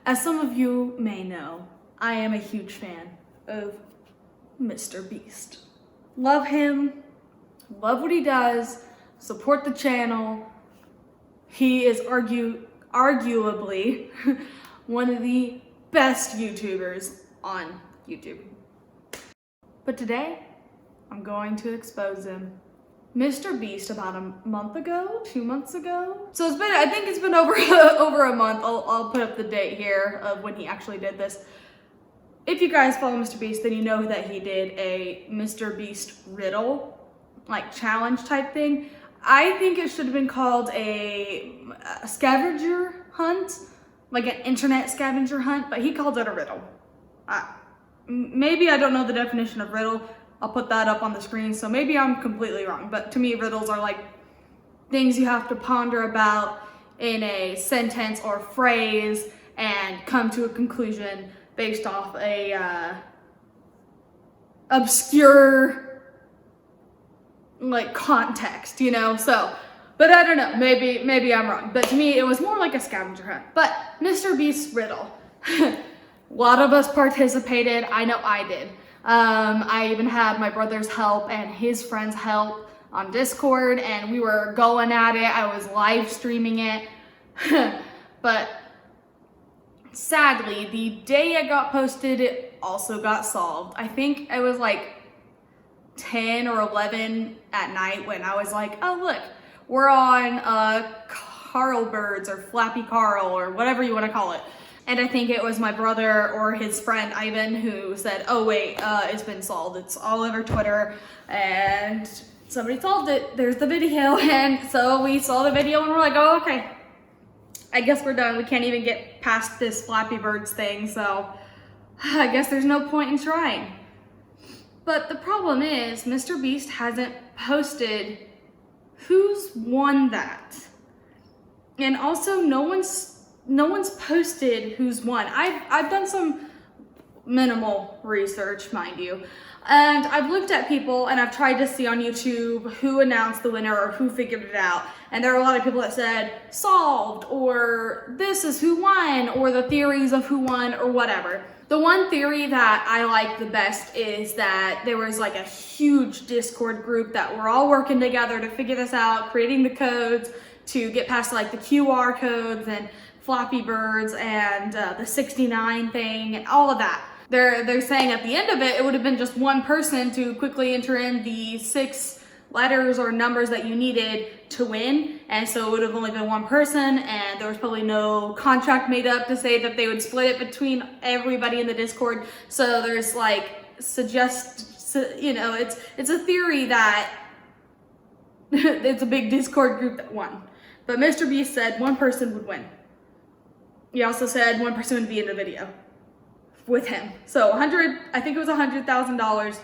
As some of you may know, I am a huge fan of Mrbeast. Love him, love what he does, support the channel. He is arguably one of the best YouTubers on YouTube. But today, I'm going to expose him. Mrbeast about a month ago, 2 months ago. So it's been, I think it's been over a month. I'll put up the date here of when he actually did this. If you guys follow Mrbeast, then you know that he did a Mrbeast Riddle, like challenge type thing. I think it should have been called a scavenger hunt, like an internet scavenger hunt, but he called it a riddle. Maybe I don't know the definition of riddle. I'll put that up on the screen, so maybe I'm completely wrong, but to me riddles are like things you have to ponder about in a sentence or phrase and come to a conclusion based off a obscure like context, you know? So, but I don't know, maybe I'm wrong, but to me it was more like a scavenger hunt. But Mrbeast Riddle, a lot of us participated. I know I did. I even had my brother's help and his friends' help on Discord, and we were going at it. I was live streaming it. But sadly, the day it got posted, it also got solved. I think it was like 10 or 11 at night when I was like, oh look, we're on Carl Birds or Flappy Carl or whatever you want to call it. And I think it was my brother or his friend Ivan who said, oh wait, it's been solved. It's all over Twitter and somebody solved it. There's the video. And so we saw the video and we're like, oh, okay. I guess we're done. We can't even get past this Flappy Birds thing. So I guess there's no point in trying. But the problem is Mrbeast hasn't posted who's won that. And also no one's posted who's won. I've done some minimal research, mind you, and I've looked at people and I've tried to see on YouTube who announced the winner or who figured it out. And there are a lot of people that said solved, or this is who won, or the theories of who won, or whatever. The one theory that I like the best is that there was like a huge Discord group that were all working together to figure this out, creating the codes to get past like the QR codes and Flappy Birds and the 69 thing and all of that. They're saying at the end of it, it would have been just one person to quickly enter in the 6 letters or numbers that you needed to win. And so it would have only been one person, and there was probably no contract made up to say that they would split it between everybody in the Discord. So there's like you know, it's a theory that it's a big Discord group that won. But Mrbeast said one person would win. He also said one person would be in the video with him. So I think it was $100,000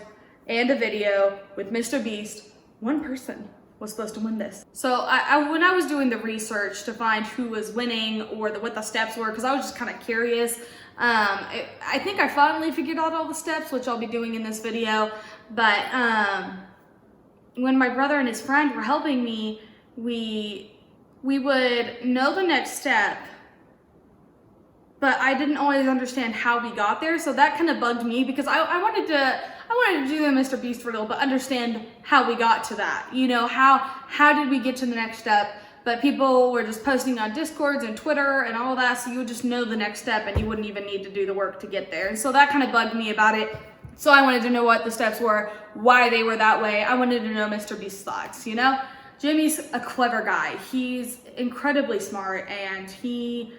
and a video with Mrbeast. One person was supposed to win this. So when I was doing the research to find who was winning or what the steps were, because I was just kind of curious, I think I finally figured out all the steps, which I'll be doing in this video. But when my brother and his friend were helping me, we would know the next step, but I didn't always understand how we got there. So that kind of bugged me because I wanted to do the Mrbeast Riddle, but understand how we got to that. You know, how did we get to the next step? But people were just posting on Discords and Twitter and all that, so you would just know the next step and you wouldn't even need to do the work to get there. And so that kind of bugged me about it. So I wanted to know what the steps were, why they were that way. I wanted to know Mrbeast's thoughts, you know? Jimmy's a clever guy. He's incredibly smart, and he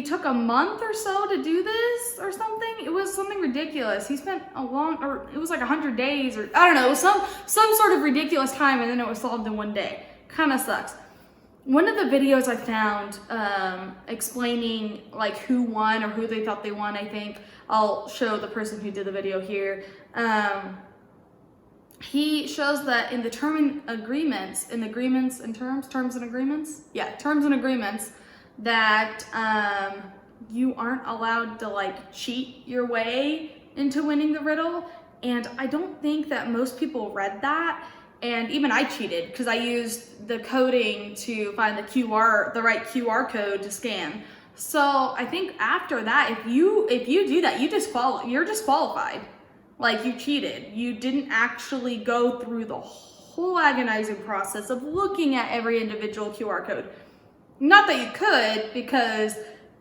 took a month or so to do this or something. It was something ridiculous. He spent it was like 100 days, or I don't know, it was some sort of ridiculous time, and then it was solved in one day. Kind of sucks. One of the videos I found explaining like who won or who they thought they won, I think I'll show the person who did the video here. He shows that in the terms and agreements, that you aren't allowed to like cheat your way into winning the riddle. And I don't think that most people read that. And even I cheated because I used the coding to find the right QR code to scan. So I think after that, if you do that, you're disqualified. Like, you cheated. You didn't actually go through the whole agonizing process of looking at every individual QR code. Not that you could, because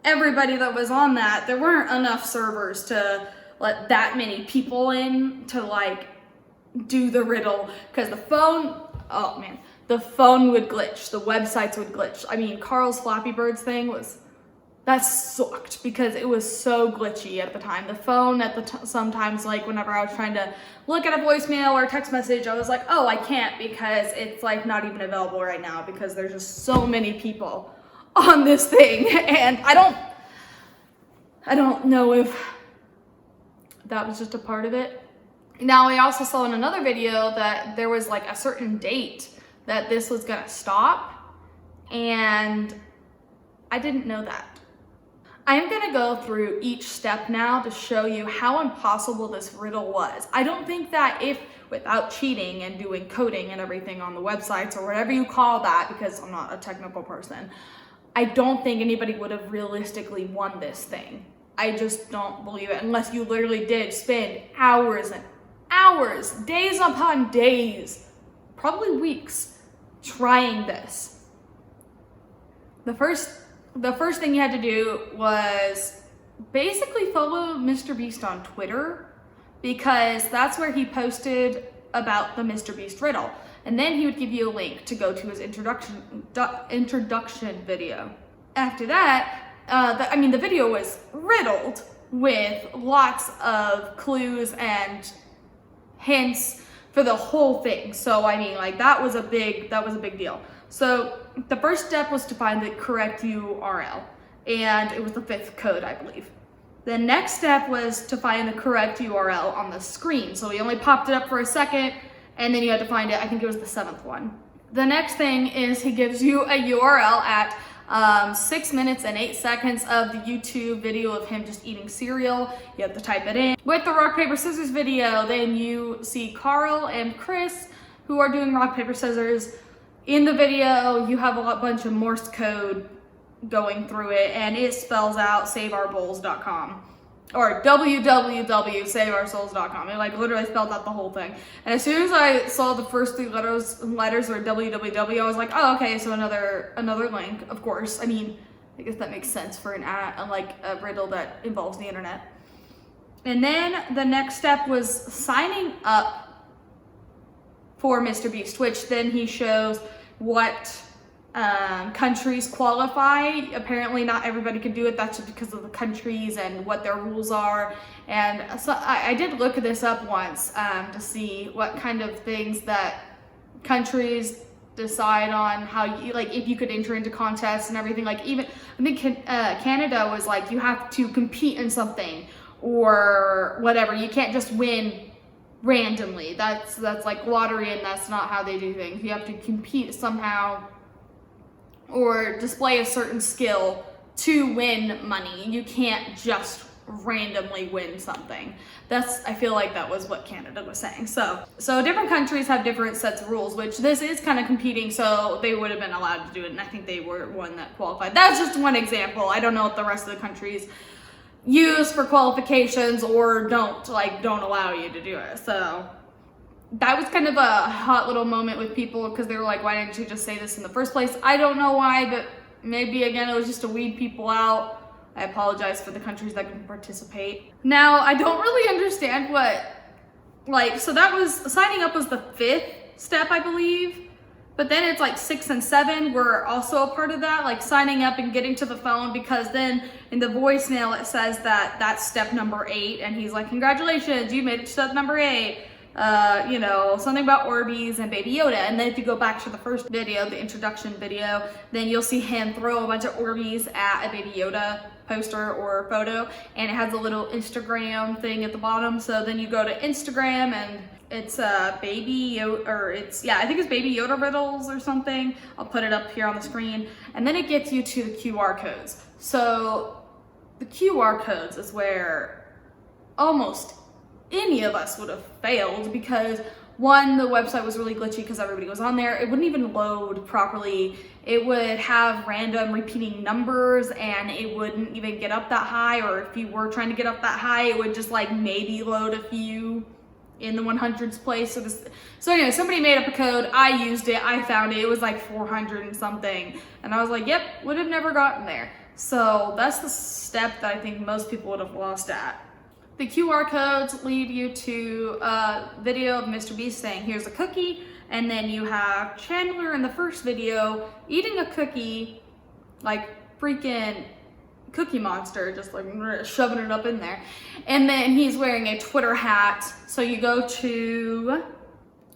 everybody that was on that, there weren't enough servers to let that many people in to like do the riddle, because the phone, oh man, the phone would glitch, the websites would glitch. I mean, Carl's Flappy Birds thing that sucked because it was so glitchy at the time. The phone sometimes, like whenever I was trying to look at a voicemail or a text message, I was like, oh, I can't because it's like not even available right now because there's just so many people on this thing. And I don't know if that was just a part of it. Now, I also saw in another video that there was like a certain date that this was gonna stop, and I didn't know that. I'm gonna go through each step now to show you how impossible this riddle was. I don't think that without cheating and doing coding and everything on the websites or whatever you call that, because I'm not a technical person, I don't think anybody would have realistically won this thing. I just don't believe it unless you literally did spend hours and hours, days upon days, probably weeks, trying this. The first thing you had to do was basically follow Mrbeast on Twitter, because that's where he posted about the Mrbeast Riddle. And then he would give you a link to go to his introduction video. After that, the video was riddled with lots of clues and hints for the whole thing. So I mean, like, that was a big deal. So the first step was to find the correct URL, and it was the 5th code, I believe. The next step was to find the correct URL on the screen. So he only popped it up for a second, and then you had to find it. I think it was the 7th one. The next thing is he gives you a URL at 6 minutes and 8 seconds of the YouTube video of him just eating cereal. You have to type it in. With the rock, paper, scissors video, then you see Carl and Chris who are doing rock, paper, scissors. In the video, you have a bunch of Morse code going through it, and it spells out saveourbowls.com or www.saveoursouls.com. It like literally spelled out the whole thing. And as soon as I saw the first 3 letters were www, I was like, oh, okay, so another link, of course. I mean, I guess that makes sense for like a riddle that involves the internet. And then the next step was signing up for Mrbeast, which then he shows what countries qualify. Apparently not everybody can do it. That's just because of the countries and what their rules are. And so I did look this up once to see what kind of things that countries decide on, how you, like, if you could enter into contests and everything. Like, even I think Canada was like, you have to compete in something or whatever. You can't just win randomly. That's like lottery, and that's not how they do things. You have to compete somehow or display a certain skill to win money. You can't just randomly win something. I feel like that was what Canada was saying. So different countries have different sets of rules, which this is kind of competing, so they would have been allowed to do it, and I think they were one that qualified. That's just one example. I don't know what the rest of the countries use for qualifications or don't allow you to do it. So that was kind of a hot little moment with people, because they were like, why didn't you just say this in the first place? I don't know why, but maybe again it was just to weed people out. I apologize for the countries that can participate. Now, I don't really understand so that was, signing up was the 5th step, I believe. But then it's like 6 and 7 were also a part of that, like signing up and getting to the phone, because then in the voicemail it says that that's step number 8, and he's like, congratulations, you made it to step number 8. Something about Orbeez and Baby Yoda. And then if you go back to the first video, the introduction video, then you'll see him throw a bunch of Orbeez at a Baby Yoda poster or photo, and it has a little Instagram thing at the bottom. So then you go to Instagram, and it's Baby Yoda, or I think it's Baby Yoda Riddles or something. I'll put it up here on the screen. And then it gets you to the QR codes. So the QR codes is where almost any of us would have failed, because one, the website was really glitchy because everybody was on there. It wouldn't even load properly. It would have random repeating numbers and it wouldn't even get up that high, or if you were trying to get up that high, it would just like maybe load a few in the 100s place. So anyway, somebody made up a code. I used it. I found it. It was like 400 and something. And I was like, yep, would have never gotten there. So that's the step that I think most people would have lost at. The QR codes lead you to a video of Mr. saying, here's a cookie. And then you have Chandler in the first video eating a cookie, like freaking Cookie Monster, just like shoving it up in there. And then he's wearing a Twitter hat. So you go to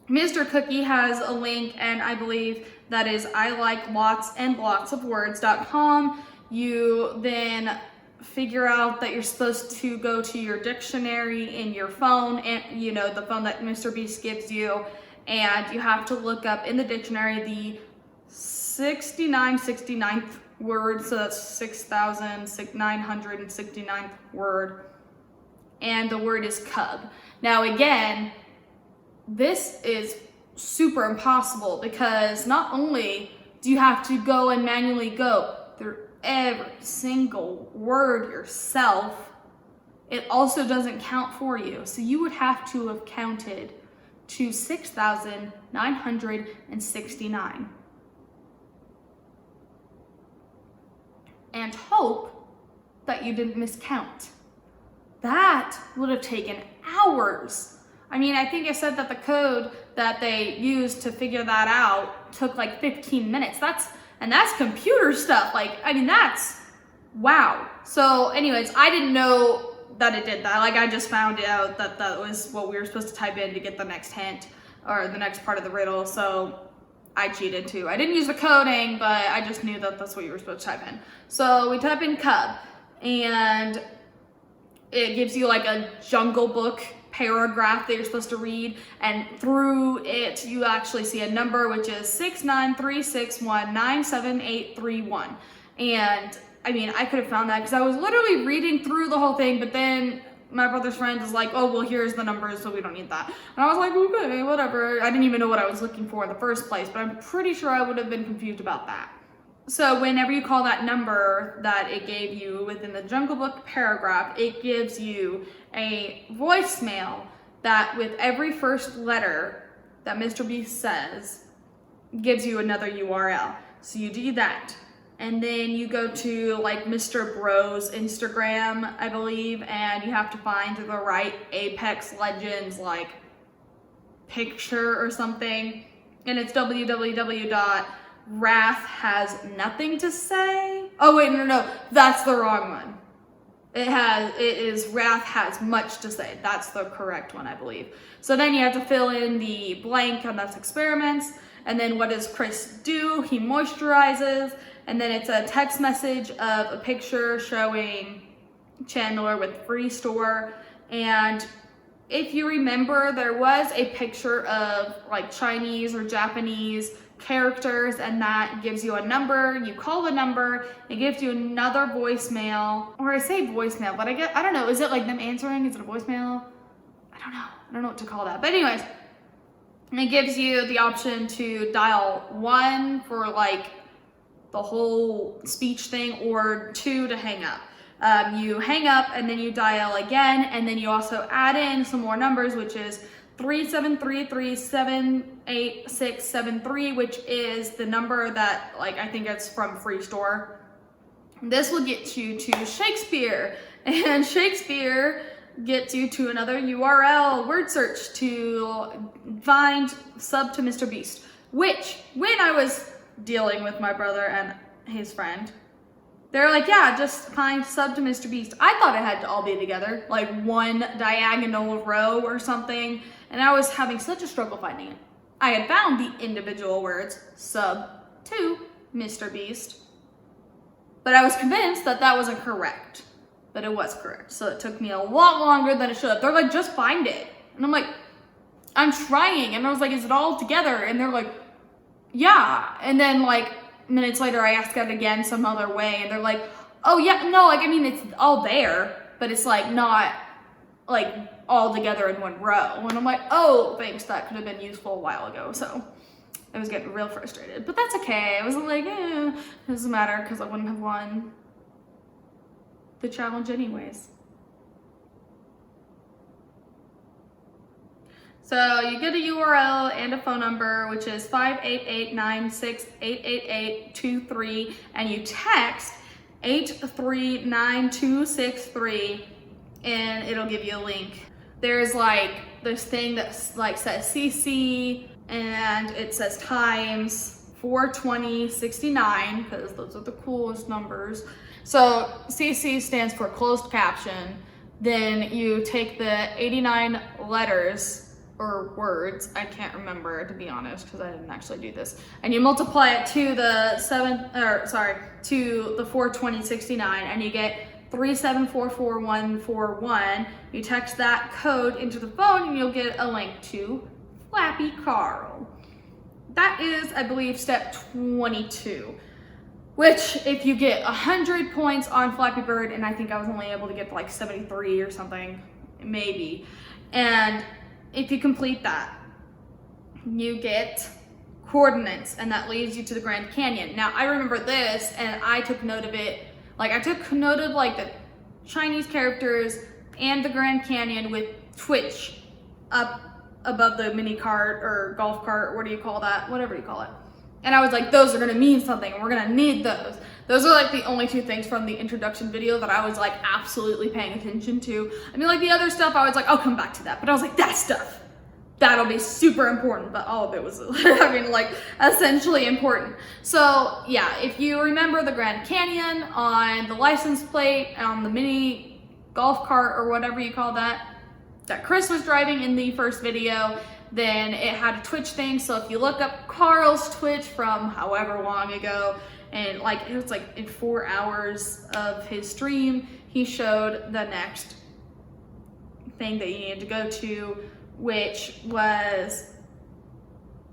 Mr. Cookie has a link, and I believe that is ilikelotsandlotsofwords.com. You then figure out that you're supposed to go to your dictionary in your phone, and you know, the phone that Mrbeast gives you, and you have to look up in the dictionary the 6969th word, so that's 6,969th word, and the word is cub. Now again, this is super impossible because not only do you have to go and manually go through every single word yourself, it also doesn't count for you. So you would have to have counted to 6,969 and hope that you didn't miscount. That would have taken hours. I mean, I think I said that the code that they used to figure that out took like 15 minutes. That's computer stuff. Like, I mean, that's wow. So anyways, I didn't know that it did that. Like, I just found out that that was what we were supposed to type in to get the next hint or the next part of the riddle. So I cheated too. I didn't use the coding, but I just knew that that's what you were supposed to type in. So we type in cub, and it gives you like a Jungle Book paragraph that you're supposed to read, and through it you actually see a number, which is 69361978831. And I mean, I could have found that because I was literally reading through the whole thing, but then my brother's friend is like, oh, well, here's the numbers, so we don't need that. And I was like, okay, whatever. I didn't even know what I was looking for in the first place, but I'm pretty sure I would have been confused about that. So whenever you call that number that it gave you within the Jungle Book paragraph, it gives you a voicemail that with every first letter that Mrbeast says gives you another URL. So you do that. And then you go to like Mr. Bro's Instagram, I believe, and you have to find the right Apex Legends like picture or something. And it's www.wrath-has-nothing-to-say. Oh wait, no, that's the wrong one. It is Wrath has much to say. That's the correct one, I believe. So then you have to fill in the blank, and that's experiments. And then what does Chris do? He moisturizes. And then it's a text message of a picture showing Chandler with free store. And if you remember, there was a picture of like Chinese or Japanese characters, and that gives you a number. You call the number, it gives you another voicemail, or I say voicemail, but I don't know, is it like them answering? Is it a voicemail? I don't know what to call that. But anyways, it gives you the option to dial 1 for like the whole speech thing, or 2 to hang up. You hang up and then you dial again, and then you also add in some more numbers, which is 373378673, which is the number that, like, I think it's from Free Store. This will get you to Shakespeare, and Shakespeare gets you to another URL, word search, to find sub to Mrbeast, which, when I was dealing with my brother and his friend, they're like, yeah, just find sub to Mrbeast. I thought it had to all be together, like one diagonal row or something, and I was having such a struggle finding it. I had found the individual words, sub to Mrbeast, but I was convinced that that wasn't correct, but it was correct. So it took me a lot longer than it should have. They're like, just find it. And I'm like, I'm trying. And I was like, is it all together? And they're like, yeah. And then like minutes later, I asked it again some other way, and they're like, oh yeah, no, like, I mean, it's all there, but it's like not like all together in one row. And I'm like, oh, thanks, that could have been useful a while ago. So I was getting real frustrated, but that's okay. I was like, it doesn't matter because I wouldn't have won the challenge anyways. So you get a URL and a phone number, which is 588-96-888-23, and you text 839263, and it'll give you a link. There's like this thing that's like says CC, and it says times 42069, because those are the coolest numbers. So CC stands for closed caption. Then you take the 89 letters or words, I can't remember to be honest because I didn't actually do this, and you multiply it to the 42069, and you get 3744141. You text that code into the phone and you'll get a link to Flappy Carl. That is, I believe, step 22, which if you get 100 points on Flappy Bird, and I think I was only able to get like 73 or something, maybe, and if you complete that, you get coordinates, and that leads you to the Grand Canyon. Now, I remember this, and I took note of it. Like, I took note of like the Chinese characters and the Grand Canyon with Twitch up above the mini cart or golf cart, or what do you call that? Whatever you call it. And I was like, those are gonna mean something, and we're gonna need those. Those are like the only two things from the introduction video that I was like absolutely paying attention to. I mean, like the other stuff, I was like, I'll come back to that. But I was like, that stuff, that'll be super important. But all of it was, I mean, like essentially important. So yeah, if you remember the Grand Canyon on the license plate, on the mini golf cart or whatever you call that Chris was driving in the first video, then it had a Twitch thing. So if you look up Carl's Twitch from however long ago, and like it was like in 4 hours of his stream, he showed the next thing that you needed to go to, which was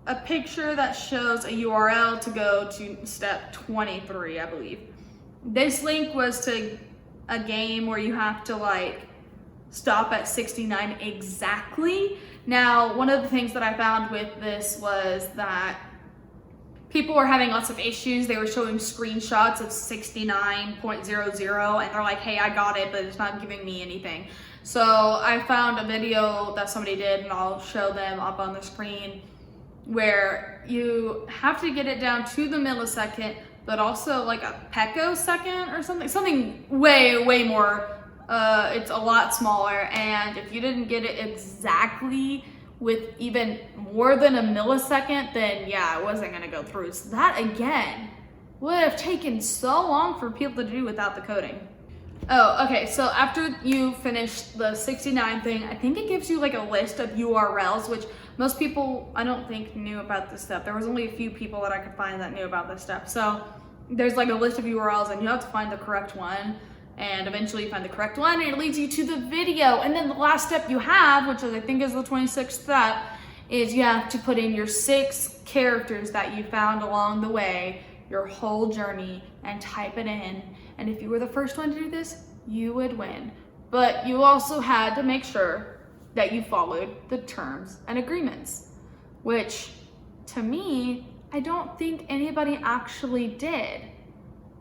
a picture that shows a URL to go to step 23, I believe. This link was to a game where you have to like stop at 69 exactly. Now, one of the things that I found with this was that people were having lots of issues. They were showing screenshots of 69.00, and they're like, hey, I got it, but it's not giving me anything. So I found a video that somebody did, and I'll show them up on the screen, where you have to get it down to the millisecond, but also like a picosecond or something way, way more. It's a lot smaller, and if you didn't get it exactly with even more than a millisecond, then yeah, it wasn't gonna go through. So that again would have taken so long for people to do without the coding. Oh, okay, so after you finish the 69 thing, I think it gives you like a list of URLs, which most people I don't think knew about this step. There was only a few people that I could find that knew about this step. So there's like a list of URLs, and you have to find the correct one. And eventually you find the correct one, and it leads you to the video. And then the last step you have, which is, I think is the 26th step, is you have to put in your 6 characters that you found along the way, your whole journey, and type it in. And if you were the first one to do this, you would win. But you also had to make sure that you followed the terms and agreements, which to me, I don't think anybody actually did.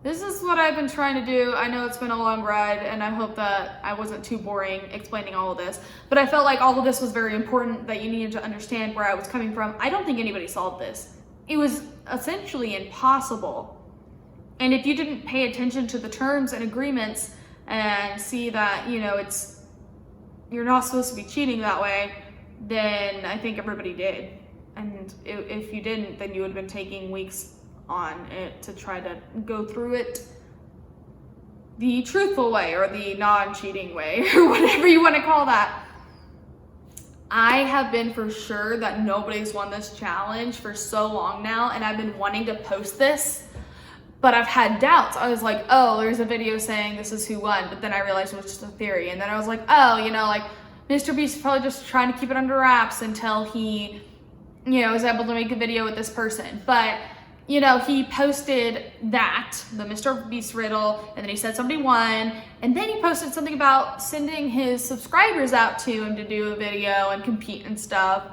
This is what I've been trying to do. I know it's been a long ride, and I hope that I wasn't too boring explaining all of this, but I felt like all of this was very important, that you needed to understand where I was coming from. I don't think anybody solved this. It was essentially impossible. And if you didn't pay attention to the terms and agreements and see that, you know, you're not supposed to be cheating that way, then I think everybody did. And if you didn't, then you would have been taking weeks on it to try to go through it the truthful way, or the non-cheating way, or whatever you want to call that. I have been for sure that nobody's won this challenge for so long now, and I've been wanting to post this, but I've had doubts. I was like, oh, there's a video saying this is who won, but then I realized it was just a theory. And then I was like, oh, you know, like Mrbeast is probably just trying to keep it under wraps until he, you know, is able to make a video with this person. But you know, he posted that, the Mrbeast Riddle, and then he said somebody won, and then he posted something about sending his subscribers out to him to do a video and compete and stuff.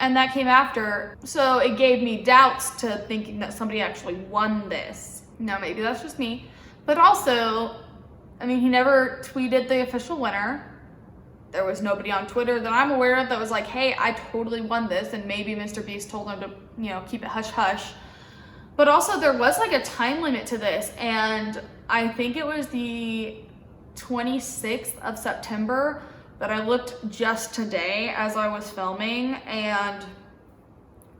And that came after, so it gave me doubts to thinking that somebody actually won this. Now maybe that's just me, but also, I mean, he never tweeted the official winner. There was nobody on Twitter that I'm aware of that was like, hey, I totally won this, and maybe Mrbeast told him to, you know, keep it hush-hush. But also there was like a time limit to this, and I think it was the 26th of September that I looked just today as I was filming, and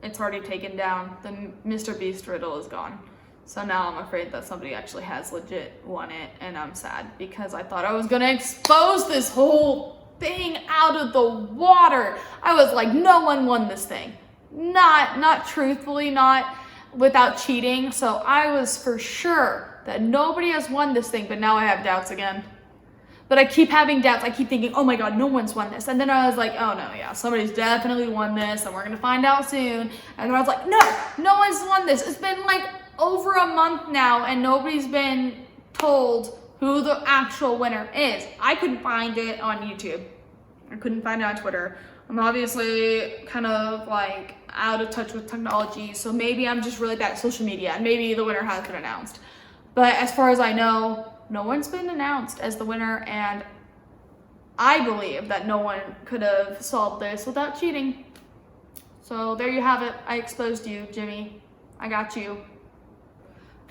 it's already taken down. The Mrbeast Riddle is gone. So now I'm afraid that somebody actually has legit won it, and I'm sad because I thought I was gonna expose this whole thing out of the water. I was like, no one won this thing. Not truthfully, not without cheating. So I was for sure that nobody has won this thing, but now I have doubts again. But I keep having doubts. I keep thinking, oh my God, no one's won this. And then I was like, oh no, yeah, somebody's definitely won this, and we're gonna find out soon. And then I was like, no one's won this. It's been like over a month now, and nobody's been told who the actual winner is. I couldn't find it on YouTube. I couldn't find it on Twitter. I'm obviously kind of like out of touch with technology, so maybe I'm just really bad at social media, and maybe the winner has been announced. But as far as I know, no one's been announced as the winner, and I believe that no one could have solved this without cheating. So there you have it. I exposed you, Jimmy. I got you.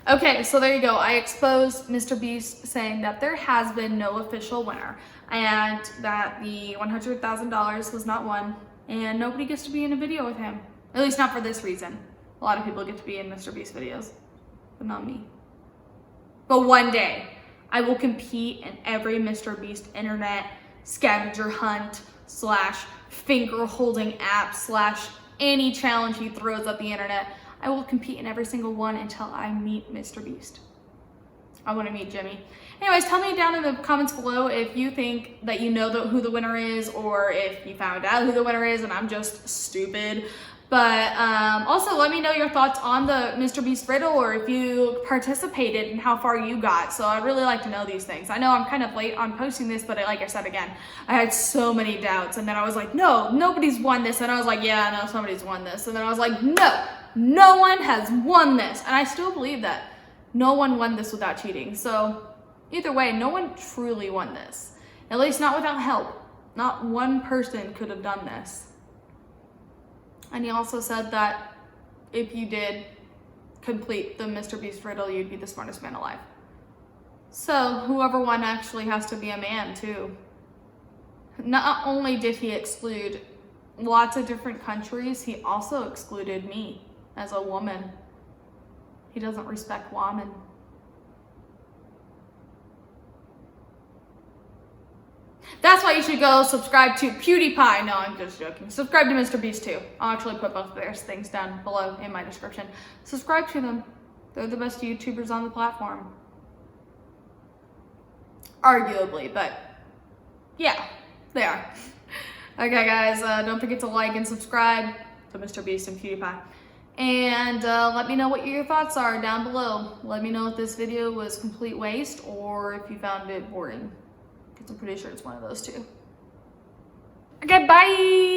Okay, so there you go. I exposed Mrbeast saying that there has been no official winner, and that the $100,000 was not won, and nobody gets to be in a video with him. At least not for this reason. A lot of people get to be in Mrbeast videos, but not me. But one day, I will compete in every Mrbeast internet scavenger hunt / finger holding app / any challenge he throws at the internet. I will compete in every single one until I meet Mrbeast. I want to meet Jimmy. Anyways, tell me down in the comments below if you think that you know who the winner is, or if you found out who the winner is and I'm just stupid. But also let me know your thoughts on the Mrbeast Riddle, or if you participated and how far you got. So I'd really like to know these things. I know I'm kind of late on posting this, but like I said again, I had so many doubts, and then I was like, no, nobody's won this. And I was like, yeah, no, somebody's won this. And then I was like, no one has won this. And I still believe that no one won this without cheating. So either way, no one truly won this. At least not without help. Not one person could have done this. And he also said that if you did complete the Mrbeast Riddle, you'd be the smartest man alive. So whoever won actually has to be a man too. Not only did he exclude lots of different countries, he also excluded me as a woman. He doesn't respect women. That's why you should go subscribe to PewDiePie. No, I'm just joking. Subscribe to Mrbeast too. I'll actually put both of their things down below in my description. Subscribe to them. They're the best YouTubers on the platform. Arguably, but yeah, they are. Okay guys, don't forget to like and subscribe to Mrbeast and PewDiePie. And let me know what your thoughts are down below. Let me know if this video was complete waste or if you found it boring. I'm pretty sure it's one of those two. Okay, bye!